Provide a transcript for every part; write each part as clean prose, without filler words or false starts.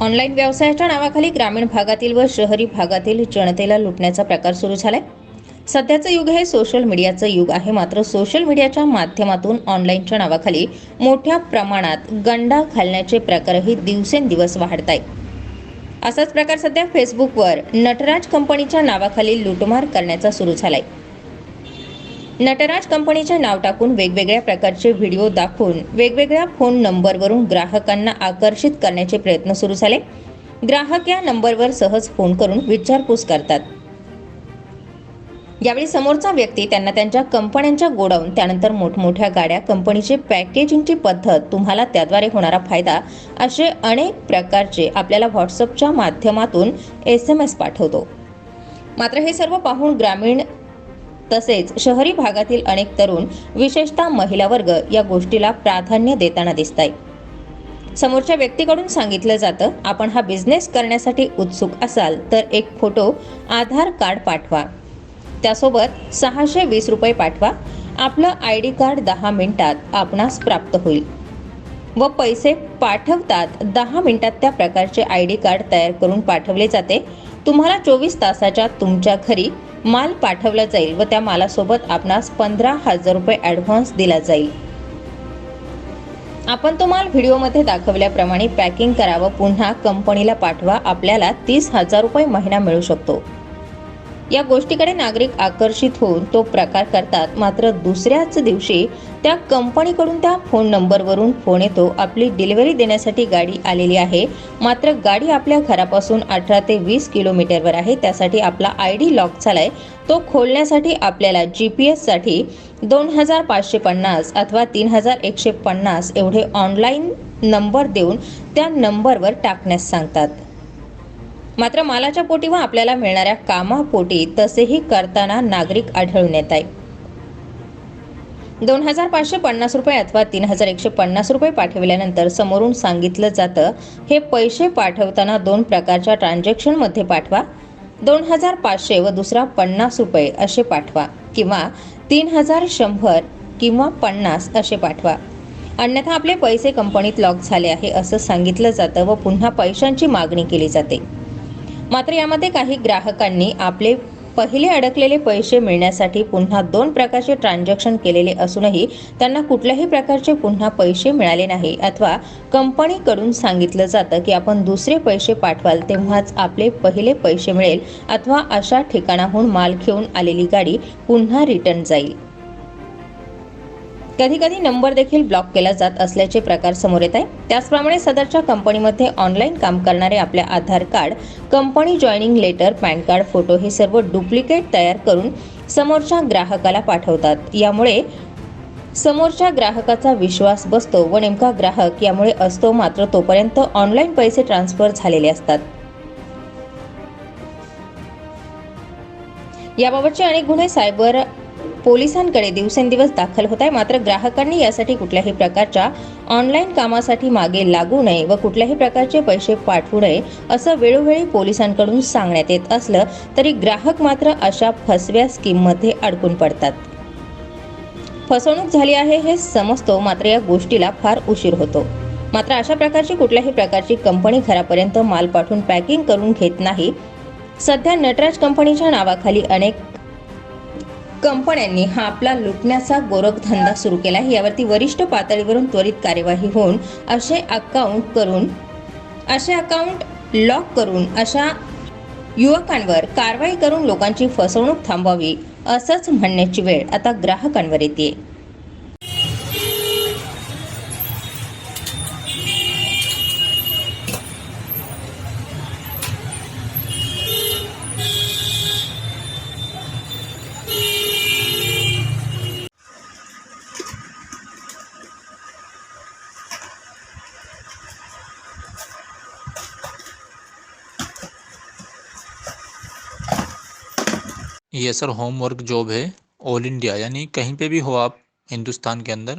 Online व्यवसायाच्या नावाखाली ग्रामीण भागातील व शहरी भागातील जनतेला लुटण्याचा प्रकार सुरू झालाय. सध्याचं युग हे सोशल मीडियाचं युग आहे. मात्र सोशल मीडियाच्या माध्यमातून ऑनलाईनच्या नावाखाली मोठ्या प्रमाणात गंडा घालण्याचे प्रकारही दिवसेंदिवस वाढत आहेत. असाच प्रकार सध्या फेसबुकवर नटराज कंपनीच्या नावाखाली लूटमार करण्याचा सुरू झालाय. नटराज कंपनीचे नाव टाकून वेगवेगळ्या प्रकारचे व्हिडिओ दाखवून वेगवेगळ्या फोन नंबरवरून ग्राहकांना आकर्षित करण्याचे प्रयत्न सुरू झाले. ग्राहक या नंबरवर सहज फोन करून विचारपूस करतात. यावेळी समोरचा व्यक्ती त्यांना त्यांच्या कंपन्यांच्या गोडाऊन, त्यानंतर मोठमोठ्या गाड्या, कंपनीचे पॅकेजिंगची पद्धत, तुम्हाला त्याद्वारे होणारा फायदा असे अनेक प्रकारचे आपल्याला व्हॉट्सअपच्या माध्यमातून SMS पाठवतो. मात्र हे सर्व पाहून ग्रामीण तसेच शहरी भागातील अनेक तरुण, विशेषतः महिला वर्ग या गोष्टीला प्राधान्य देताना दिसताय. समोरच्या व्यक्तीकडून सांगितलं जातं, आपण हा बिझनेस करण्यासाठी उत्सुक असाल तर एक फोटो, आधार कार्ड पाठवा, त्यासोबत 620 रुपये पाठवा, आपलं ID कार्ड 10 मिनिटात आपणास प्राप्त होईल व पैसे पाठवतात 10 मिनिटात त्या प्रकारचे ID कार्ड तयार करून पाठवले जाते. तुम्हाला 24 तासाच्या तुमच्या घरी माल पाठवला जाईल व त्या मालासोबत आपणास 15,000 रुपये ॲडव्हान्स दिला जाईल. आपण तो माल व्हिडिओमध्ये दाखवल्याप्रमाणे पॅकिंग करा व पुन्हा कंपनीला पाठवा, आपल्याला 30,000 रुपये महिना मिळू शकतो. या गोष्टीकडे नागरिक आकर्षित होऊन तो प्रकार करतात. मात्र दुसऱ्याच दिवशी त्या कंपनीकडून त्या फोन नंबरवरून फोन येतो, आपली डिलिव्हरी देण्यासाठी गाडी आलेली आहे, मात्र गाडी आपल्या घरापासून 18 ते 20 किलोमीटरवर आहे, त्यासाठी आपला ID लॉक झालाय, तो खोलण्यासाठी आपल्याला GPS साठी 2,550 अथवा 3,150 एवढे ऑनलाईन नंबर देऊन त्या नंबरवर टाकण्यास सांगतात. मात्र मालाच्या पोटी व आपल्याला मिळणाऱ्या कामापोटी तसेही करताना नागरिक आढळून येत आहे. 2,550 रुपये अथवा 3,150 रुपये पाठविल्यानंतर समोरून सांगितलं जातं, हे पैसे पाठवताना 2 प्रकारच्या ट्रान्झॅक्शनमध्ये पाठवा, 2,500 व दुसरा 50 रुपये असे पाठवा किंवा 3,100 किंवा 50 असे पाठवा, अन्यथा आपले पैसे कंपनीत लॉक झाले आहे असं सांगितलं जातं व पुन्हा पैशांची मागणी केली जाते. मात्र यामध्ये काही ग्राहकांनी आपले पहिले अडकलेले पैसे मिळण्यासाठी पुन्हा 2 प्रकारचे ट्रान्झॅक्शन केलेले असूनही त्यांना कुठल्याही प्रकारचे पुन्हा पैसे मिळाले नाही, अथवा कंपनीकडून सांगितलं जातं की आपण दुसरे पैसे पाठवाल तेव्हाच आपले पहिले पैसे मिळेल, अथवा अशा ठिकाणाहून माल घेऊन आलेली गाडी पुन्हा रिटर्न जाईल. कधी कधी नंबर देखील ब्लॉक केला जात असल्याचे प्रकार समोर येत आहे. त्याचप्रमाणे सदरच्या कंपनीमध्ये ऑनलाईन काम करणारे आपले Aadhaar card, company joining letter, PAN card, photo हे सर्व डुप्लिकेट तयार करून समोरच्या ग्राहकाला पाठवतात. यामुळे समोरच्या ग्राहकाचा विश्वास बसतो व नेमका ग्राहक यामुळे असतो, मात्र तोपर्यंत ऑनलाईन पैसे ट्रान्सफर झालेले असतात. याबाबतचे अनेक गुन्हे सायबर पोलिसांकडे दिवसेंदिवस दाखल होत आहे. मात्र ग्राहकांनी यासाठी कुठल्याही प्रकारच्या ऑनलाईन कामासाठी मागे लागू नये व कुठल्याही प्रकारचे पैसे पाठवू नये असं वेळोवेळी पोलिसांकडून सांगण्यात येत असलं तरी ग्राहक मात्र अशा फसव्या स्कीममध्ये अडकून पडतात. फसवणूक झाली आहे हे समजतो, मात्र या गोष्टीला फार उशीर होतो. मात्र अशा प्रकारची कुठल्याही प्रकारची कंपनी घरापर्यंत माल पाठवून पॅकिंग करून घेत नाही. सध्या नटराज कंपनीच्या नावाखाली अनेक कंपन्यांनी हा आपला लुटण्याचा गोरखधंदा सुरू केला आहे. यावरती वरिष्ठ पातळीवरून त्वरित कार्यवाही होऊन असे अकाउंट लॉक करून अशा युवकांवर कारवाई करून लोकांची फसवणूक थांबवावी असंच म्हणण्याची वेळ आता ग्राहकांवर येते. ये सर होम वर्क जॉब है, ऑल इंडिया, यानी कहीं पे भी हो आप हिंदुस्तान के अंदर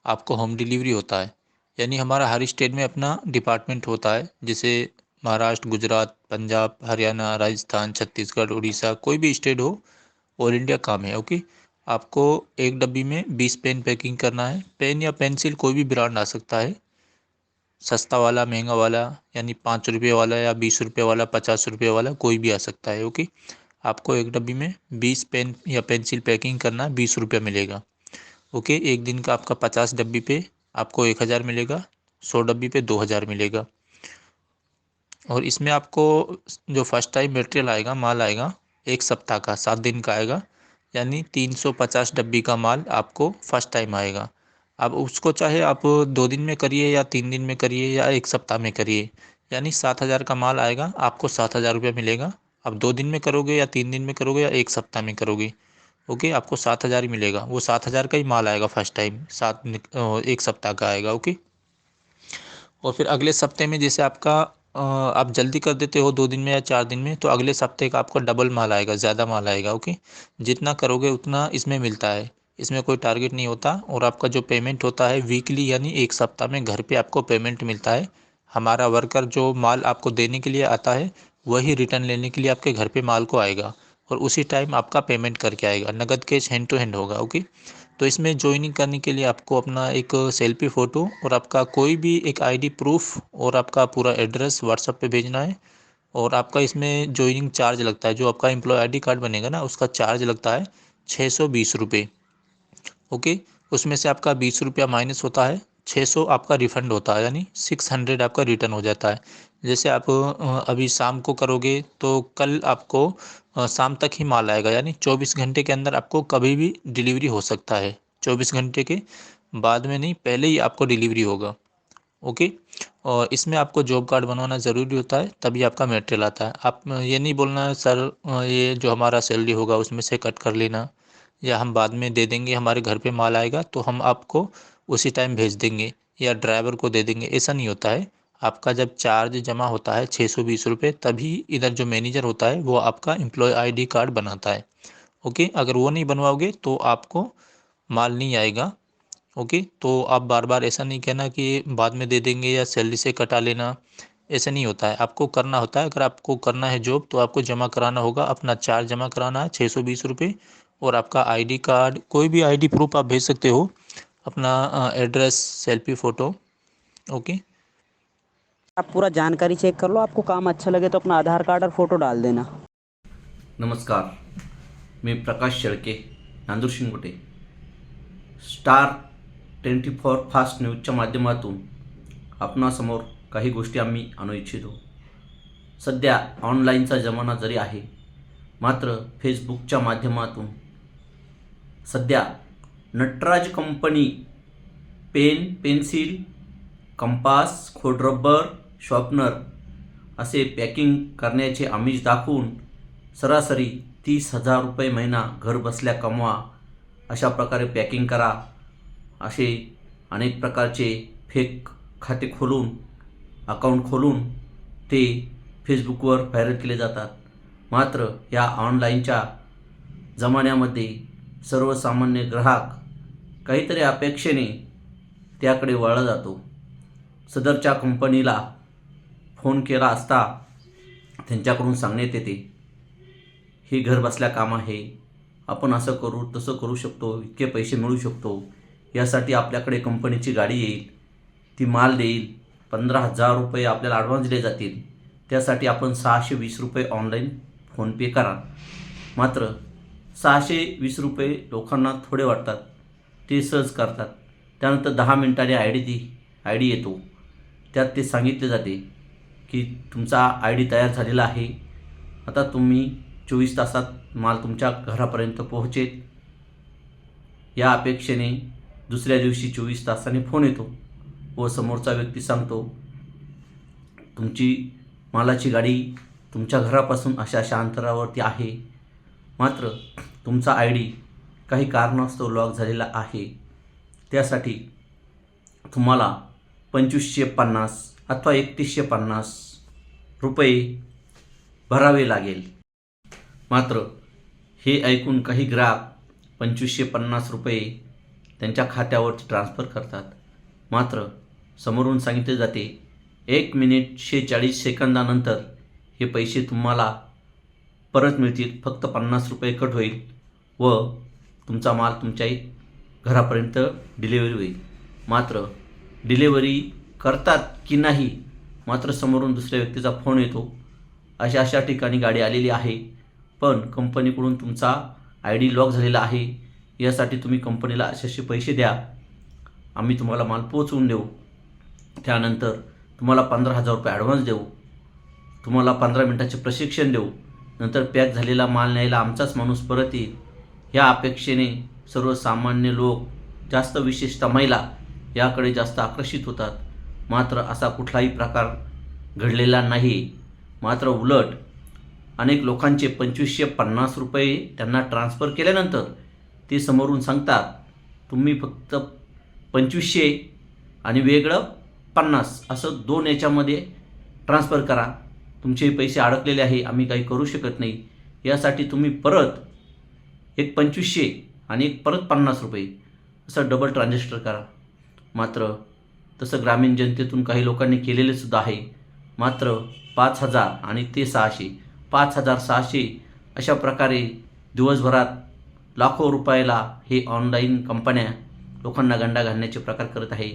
आपको होम डिलीवरी होता है। यानी हमारा हर स्टेट में अपना डिपार्टमेंट होता है, जैसे महाराष्ट्र, गुजरात, पंजाब, हरियाणा, राजस्थान, छत्तीसगढ़, उड़ीसा, कोई भी स्टेट हो, ऑल इंडिया काम है। ओके, आपको एक डब्बी में 20 पेन पैकिंग करना है। पेन या पेंसिल कोई भी ब्रांड आ सकता है। सस्ता वाला, महंगा वाला, यानी 5 रुपये वाला या 20 रुपये वाला, 50 रुपये वाला, कोई भी आ सकता है। ओके, आपको एक डब्बी में 20 पेन या पेंसिल पैकिंग करना 20 रुपये मिलेगा। ओके, एक दिन का आपका 50 डब्बी पे आपको 1000 मिलेगा, 100 डब्बी पे 2000 मिलेगा। और इसमें आपको जो फर्स्ट टाइम मटेरियल आएगा, माल आएगा, 1 सप्ताह का, 7 दिन का आएगा, यानी 350 डब्बी का माल आपको फर्स्ट टाइम आएगा। अब उसको चाहे आप 2 दिन में करिए या 3 दिन में करिए या 1 सप्ताह में करिए, यानी 7000 का माल आएगा, आपको 7000 रुपये मिलेगा। अब 2 दिन में करोगे या 3 दिन में करोगे या 1 सप्ताह में करोगे, ओके, आपको 7000 ही मिलेगा। वो 7000 का ही माल आएगा फर्स्ट टाइम, 1 सप्ताह का आएगा। ओके, और फिर अगले सप्ते में जैसे आपका आप जल्दी कर देते हो 2 दिन में या 4 दिन में, तो अगले सप्ते का आपका डबल माल आएगा, ज़्यादा माल आएगा। ओके, जितना करोगे उतना इसमें मिलता है, इसमें कोई टारगेट नहीं होता। और आपका जो पेमेंट होता है वीकली, यानी 1 सप्ताह में घर पे आपको पेमेंट मिलता है। हमारा वर्कर जो माल आपको देने के लिए आता है वही रिटर्न लेने के लिए आपके घर पे माल को आएगा और उसी टाइम आपका पेमेंट करके आएगा। नगद कैश हैंड टू हैंड होगा। ओके, तो इसमें ज्वाइनिंग करने के लिए आपको अपना एक सेल्फी फ़ोटो और आपका कोई भी एक आईडी प्रूफ और आपका पूरा एड्रेस व्हाट्सएप पे भेजना है। और आपका इसमें ज्वाइनिंग चार्ज लगता है, जो आपका एम्प्लॉय आईडी कार्ड बनेगा ना, उसका चार्ज लगता है 620 रुपये। ओके, उसमें से आपका 20 रुपया माइनस होता है, 600 आपका रिफंड होता है, यानी 600 आपका रिटर्न हो जाता है। जैसे आप अभी शाम को करोगे तो कल आपको शाम तक ही माल आएगा, यानी 24 घंटे के अंदर आपको कभी भी डिलीवरी हो सकता है। 24 घंटे के बाद में नहीं, पहले ही आपको डिलीवरी होगा। ओके, और इसमें आपको जॉब कार्ड बनवाना ज़रूरी होता है, तभी आपका मटेरियल आता है। आप ये नहीं बोलना सर ये जो हमारा सैलरी होगा उसमें से कट कर लेना, या हम बाद में दे देंगे, हमारे घर पे माल आएगा तो हम आपको उसी टाइम भेज देंगे या ड्राइवर को दे देंगे, ऐसा नहीं होता है। आपका जब चार्ज जमा होता है 620 रुपये, तभी इधर जो मैनेजर होता है वो आपका एम्प्लॉय आईडी कार्ड बनाता है। ओके, अगर वो नहीं बनवाओगे तो आपको माल नहीं आएगा। ओके, तो आप बार बार ऐसा नहीं कहना कि बाद में दे देंगे या सैलरी से कटा लेना, ऐसा नहीं होता है। आपको करना होता है, अगर आपको करना है जॉब तो आपको जमा कराना होगा, अपना चार्ज जमा कराना है 620 रुपये, और आपका आईडी कार्ड, कोई भी आईडी प्रूफ आप भेज सकते हो, अपना एड्रेस, सेल्फी फ़ोटो। ओके, आप पूरा जानकारी चेक कर लो, आपको काम अच्छा लगे तो अपना आधार कार्ड और फोटो डाल देना। नमस्कार, मी प्रकाश शेळके, नांदूर शिंगोटे, स्टार 24 फास्ट न्यूजच्या माध्यमातून आपणासमोर काही गोष्टी आम्ही आणू इच्छितो। सध्या ऑनलाईनचा जमाना जरी आहे, मात्र फेसबुकच्या माध्यमातून सध्या Nataraj company pen, pencil, compass, खोडरबर, शॉर्पनर असे पॅकिंग करण्याचे आमिष दाखवून सरासरी 30,000 रुपये महिना घर बसल्या कमवा, अशा प्रकारे पॅकिंग करा, असे अनेक प्रकारचे फेक खाते खोलून, अकाउंट खोलून ते फेसबुकवर व्हायरल केले जातात। मात्र या ऑनलाईनच्या जमान्यामध्ये सर्वसामान्य ग्राहक काहीतरी अपेक्षेने त्याकडे वळला जातो। सदरच्या कंपनीला फोन केला असता त्यांच्याकडून सांगण्यात येते, हे घर बसल्या काम आहे, आपण असं करू तसं करू शकतो, इतके पैसे मिळू शकतो, यासाठी आपल्याकडे कंपनीची गाडी येईल, ती माल देईल, 15,000 रुपये आपल्याला ॲडव्हान्स दिले जातील, त्यासाठी आपण 620 रुपये ऑनलाईन फोनपे करा। मात्र 620 रुपये लोकांना थोडे वाटतात, ते सहज करतात। त्यानंतर 10 मिनिटांनी आय डी येतो, त्यात ते सांगितले जाते की तुमचा आय डी तयार झालेला आहे, आता तुम्ही 24 तासात माल तुमच्या घरापर्यंत पोहोचेल। या अपेक्षेने दुसऱ्या दिवशी 24 तासांनी फोन येतो व समोरचा व्यक्ती सांगतो, तुमची मालाची गाडी तुमच्या घरापासून अशा अशा अंतरावरती आहे, मात्र तुमचा आय डी काही कारणास्तव लॉक झालेला आहे, त्यासाठी तुम्हाला 2550 अथवा 3150 रुपये भरावे लागेल। मात्र हे ऐकून काही ग्राहक 2550 रुपये त्यांच्या खात्यावर ट्रान्सफर करतात। मात्र समोरून सांगितले जाते 1 मिनिट 46 सेकंदानंतर हे पैसे तुम्हाला परत मिळतील, फक्त 50 रुपये कट होईल व तुमचा माल तुमच्या घरापर्यंत डिलिव्हरी होईल। मात्र डिलिव्हरी करतात की नाही, मात्र समोरून दुसऱ्या व्यक्तीचा फोन येतो, अशा ठिकाणी गाडी आलेली आहे, पण कंपनीकडून तुमचा ID लॉक झालेला आहे, यासाठी तुम्ही कंपनीला असे पैसे द्या, आम्ही तुम्हाला माल पोचवून देऊ, त्यानंतर तुम्हाला 15,000 रुपये ॲडव्हान्स देऊ, तुम्हाला 15 मिनिटाचे प्रशिक्षण देऊ, नंतर पॅक झालेला माल न्यायला आमचाच माणूस परत येईल, या अपेक्षेने सर्वसामान्य लोक, जास्त विशेषतः महिला याकडे जास्त आकर्षित होतात. मात्र असा कुठलाही प्रकार घडलेला नाही. मात्र उलट अनेक लोकांचे 2550 रुपये त्यांना ट्रान्सफर केल्यानंतर ते समोरून सांगतात, तुम्ही फक्त 2500 आणि वेगळं 50 असं 2 याच्यामध्ये ट्रान्सफर करा, तुमचे पैसे अडकलेले आहे, आम्ही काही करू शकत नाही, यासाठी तुम्ही परत एक 2500 आणि एक परत 50 रुपये असं डबल ट्रान्झॅक्शन करा. मात्र तसं ग्रामीण जनतेतून काही लोकांनी केलेले सुद्धा आहे. मात्र 5,000 आणि ते 600, 5,600 अशा प्रकारे दिवसभरात लाखो रुपयाला हे ऑनलाईन कंपन्या लोकांना गंडा घालण्याचे प्रकार करत आहे.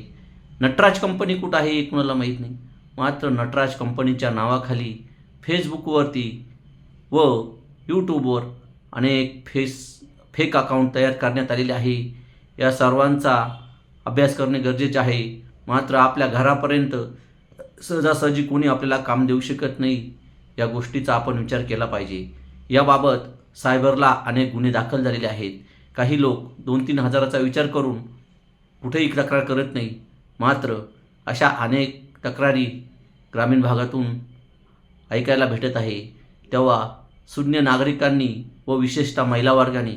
नटराज कंपनी कुठं आहे हे कुणाला माहीत नाही. मात्र नटराज कंपनीच्या नावाखाली फेसबुकवरती व यूट्यूबवर अनेक फेक अकाउंट तयार करण्यात आलेले आहे. या सर्वांचा अभ्यास करणे गरजेचे आहे. मात्र आपल्या घरापर्यंत सहजासहजी कोणी आपल्याला काम देऊ शकत नाही, या गोष्टीचा आपण विचार केला पाहिजे. याबाबत सायबरला अनेक गुन्हे दाखल झालेले आहेत. काही लोक 2-3 हजाराचा विचार करून कुठेही तक्रार करत नाही. मात्र अशा अनेक तक्रारी ग्रामीण भागातून ऐकायला भेटत आहे. तेव्हा सुज्ञ नागरिकांनी व विशेषतः महिला वर्गाने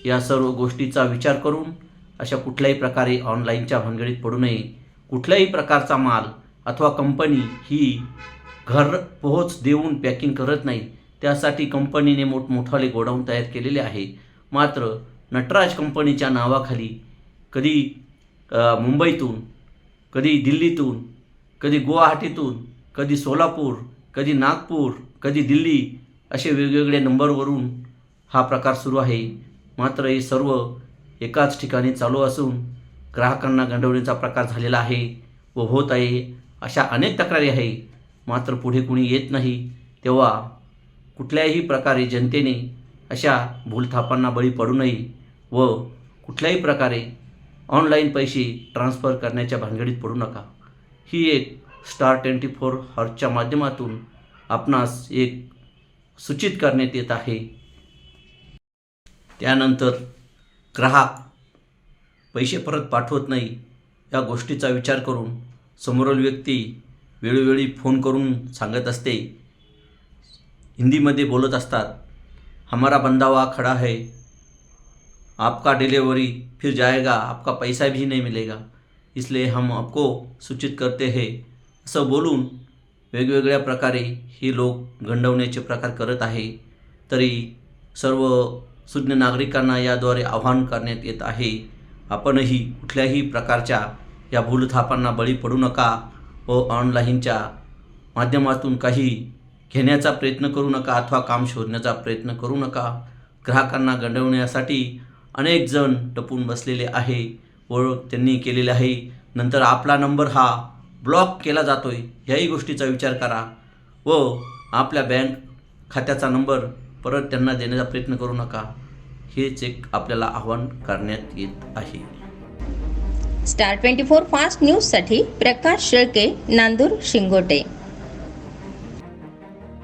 या सर्व गोष्टीचा विचार करून अशा कुठल्याही प्रकारे ऑनलाईनच्या भानगडीत पडू नये. कुठल्याही प्रकारचा माल अथवा कंपनी ही घर पोहोच देऊन पॅकिंग करत नाही. त्यासाठी कंपनीने मोठमोठाले गोडाऊन तयार केलेले आहे. मात्र नटराज कंपनीच्या नावाखाली कधी मुंबईतून, कधी दिल्लीतून, कधी गुवाहाटीतून, कधी सोलापूर, कधी नागपूर, कधी दिल्ली असे वेगवेगळे नंबरवरून हा प्रकार सुरू आहे. मात्र हे सर्व एकाच ठिकाणी चालू असून ग्राहकांना गंडवण्याचा प्रकार झालेला आहे व होत आहे. अशा अनेक तक्रारी आहे. मात्र पुढे कुणी येत नाही. तेव्हा कुठल्याही प्रकारे जनतेने अशा भूलथापांना बळी पडू नये व कुठल्याही प्रकारे ऑनलाईन पैसे ट्रान्सफर करण्याच्या भानगडीत पडू नका. ही एक स्टार 24 हॉर्सच्या माध्यमातून आपणास एक सूचित करण्यात येत आहे. त्यानंतर ग्राहक पैसे परत पाठवत नाही, या गोष्टीचा विचार करून समोरील व्यक्ती वेळोवेळी फोन करून सांगत असते, हिंदीमध्ये बोलत असतात, हमारा बंदा हुआ खड़ा है, आपका डिलीवरी फिर जाएगा, आपका पैसा भी नहीं मिलेगा, इसलिए हम आपको सूचित करते हैं, असं बोलून वेगवेगळ्या प्रकारे हे लोक गंडवण्याचे प्रकार करत आहे. तरी सर्व सुज्ञ नागरिकांना याद्वारे आवाहन करण्यात येत आहे, आपणही कुठल्याही प्रकारच्या या भूलथापांना बळी पडू नका व ऑनलाईनच्या माध्यमातून काही घेण्याचा प्रयत्न करू नका अथवा काम शोधण्याचा प्रयत्न करू नका. ग्राहकांना गंडवण्यासाठी अनेक जण टपून बसलेले आहे व त्यांनी केलेले आहे. नंतर आपला नंबर हा ब्लॉक केला जातोय, याही गोष्टीचा विचार करा व आपल्या बँक खात्याचा नंबर परत त्यांना देण्याचा प्रयत्न करू नका. हेच एक आपल्याला आवाहन करण्यात येत आहे. स्टार 24 फास्ट न्यूजसाठी प्रकाश शेळके, नांदूर शिंगोटे.